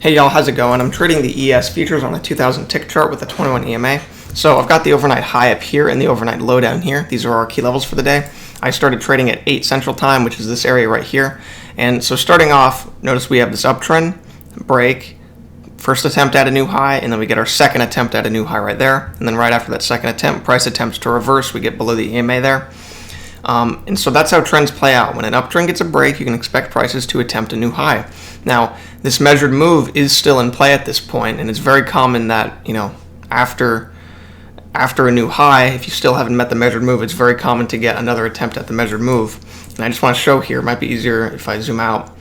Hey y'all, how's it going? I'm trading the ES futures on a 2000 tick chart with a 21 EMA. So I've got the overnight high up here and the overnight low down here. These are our key levels for the day. I started trading at 8 Central Time, which is this area right here. And so starting off, notice we have this uptrend, break, first attempt at a new high, and then we get our second attempt at a new high right there. And then right after that second attempt, price attempts to reverse, we get below the EMA there. And so that's how trends play out. When an uptrend gets a break, you can expect prices to attempt a new high. Now, this measured move is still in play at this point, and it's very common that, after a new high, if you still haven't met the measured move, it's very common to get another attempt at the measured move. And I just want to show here, it might be easier if I zoom out.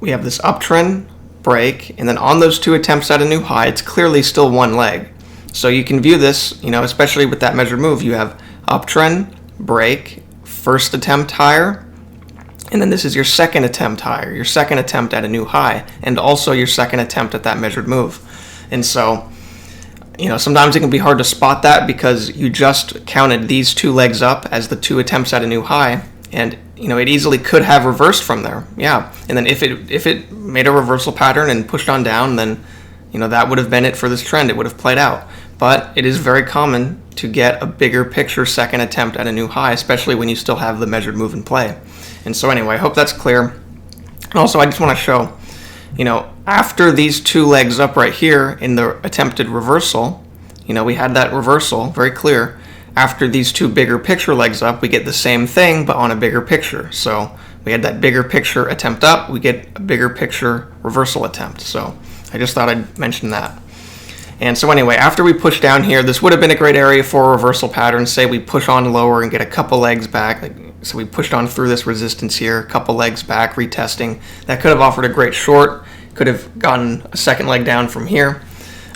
We have this uptrend, break, and then on those two attempts at a new high, it's clearly still one leg. So you can view this, especially with that measured move, you have uptrend, break, first attempt higher, and then this is your second attempt higher, your second attempt at a new high, and also your second attempt at that measured move. And so, sometimes it can be hard to spot that because you just counted these two legs up as the two attempts at a new high, and it easily could have reversed from there. Yeah, and then if it made a reversal pattern and pushed on down, then that would have been it for this trend. It would have played out. But it is very common to get a bigger picture second attempt at a new high, especially when you still have the measured move in play. And so anyway, I hope that's clear. And also I just want to show, after these two legs up right here in the attempted reversal, we had that reversal, very clear. After these two bigger picture legs up, we get the same thing, but on a bigger picture. So we had that bigger picture attempt up, we get a bigger picture reversal attempt. So I just thought I'd mention that. And so anyway, after we push down here, this would have been a great area for a reversal pattern. Say we push on lower and get a couple legs back. So we pushed on through this resistance here, a couple legs back, retesting. That could have offered a great short. Could have gotten a second leg down from here.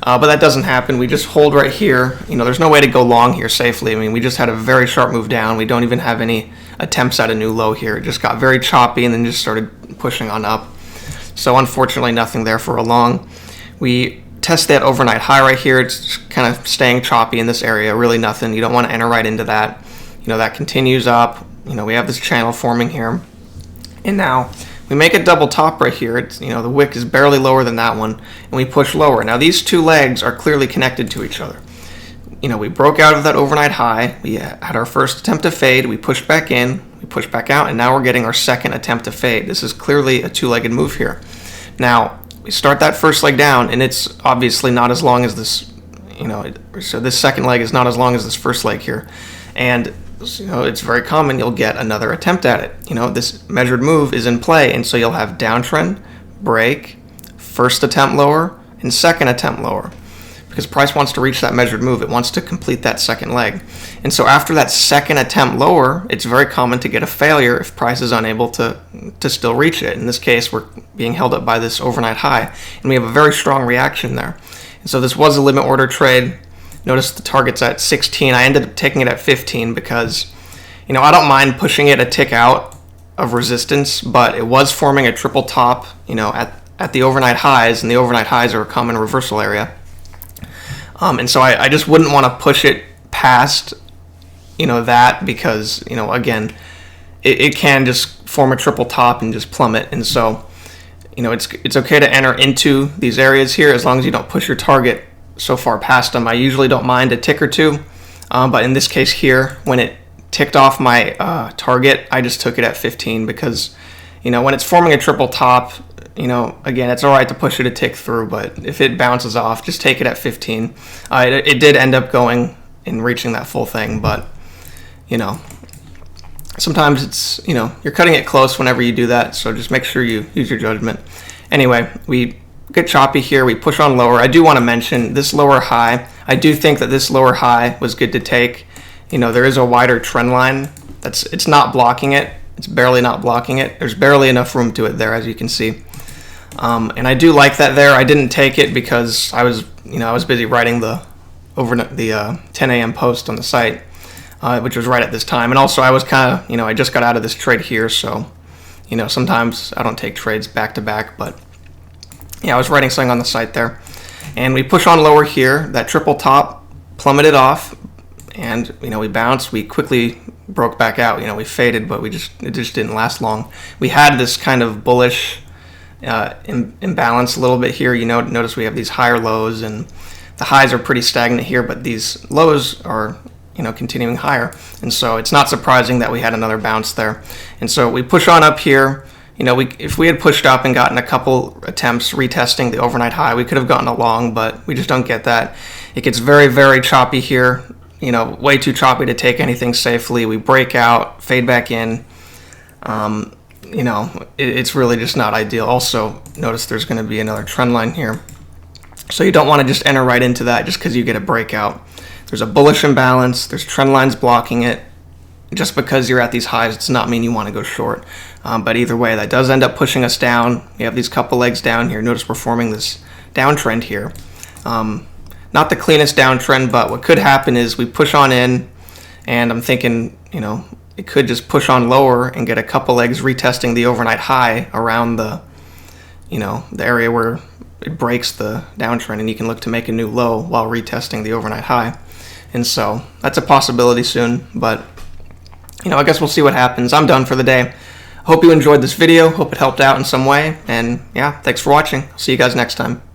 But that doesn't happen. We just hold right here. There's no way to go long here safely. I mean, we just had a very sharp move down. We don't even have any attempts at a new low here. It just got very choppy and then just started pushing on up. So unfortunately, nothing there for a long. We test that overnight high right here. It's kind of staying choppy in this area. Really nothing. You don't want to enter right into that. That continues up. We have this channel forming here. And now we make a double top right here. It's, the wick is barely lower than that one. And we push lower. Now these two legs are clearly connected to each other. We broke out of that overnight high. We had our first attempt to fade. We pushed back in. We pushed back out. And now we're getting our second attempt to fade. This is clearly a two-legged move here. Now, we start that first leg down, and it's obviously not as long as this, so this second leg is not as long as this first leg here. And, it's very common you'll get another attempt at it. This measured move is in play, and so you'll have downtrend, break, first attempt lower, and second attempt lower. Because price wants to reach that measured move. It wants to complete that second leg. And so after that second attempt lower, it's very common to get a failure if price is unable to still reach it. In this case, we're being held up by this overnight high, and we have a very strong reaction there. And so this was a limit order trade. Notice the target's at 16. I ended up taking it at 15 because, I don't mind pushing it a tick out of resistance, but it was forming a triple top, at the overnight highs, and the overnight highs are a common reversal area. And so I just wouldn't want to push it past, that because, again, it can just form a triple top and just plummet. And so, it's okay to enter into these areas here as long as you don't push your target so far past them. I usually don't mind a tick or two, but in this case here, when it ticked off my target, I just took it at 15 because, when it's forming a triple top, again, it's all right to push it a tick through, but if it bounces off, just take it at 15. It did end up going and reaching that full thing, but, sometimes it's, you're cutting it close whenever you do that, so just make sure you use your judgment. Anyway, we get choppy here. We push on lower. I do want to mention this lower high. I do think that this lower high was good to take. There is a wider trend line. It's not blocking it. It's barely not blocking it. There's barely enough room to it there, as you can see. And I do like that there. I didn't take it because I was busy writing the 10 a.m. post on the site, which was right at this time. And also I was kind of, I just got out of this trade here, so, sometimes I don't take trades back to back, but I was writing something on the site there. And we push on lower here. That triple top plummeted off, and we bounced. We quickly broke back out. We faded, but it just didn't last long. We had this kind of bullish imbalanced a little bit here. You know, notice we have these higher lows, and the highs are pretty stagnant here, but these lows are, you know, continuing higher. And so it's not surprising that we had another bounce there. And so we push on up here. You know, if we had pushed up and gotten a couple attempts retesting the overnight high, we could have gotten a long, but we just don't get that. It gets very, very choppy here. You know, way too choppy to take anything safely. We break out, fade back in. You know, it's really just not ideal. Also, notice there's going to be another trend line here. So you don't want to just enter right into that just because you get a breakout. There's a bullish imbalance. There's trend lines blocking it. Just because you're at these highs does not mean you want to go short. But either way, that does end up pushing us down. We have these couple legs down here. Notice we're forming this downtrend here. Not the cleanest downtrend, but what could happen is we push on in, and I'm thinking, you know, it could just push on lower and get a couple legs retesting the overnight high around the, you know, the area where it breaks the downtrend, and you can look to make a new low while retesting the overnight high. And so that's a possibility soon, but, you know, I guess we'll see what happens. I'm done for the day. Hope you enjoyed this video. Hope it helped out in some way. And yeah, thanks for watching. See you guys next time.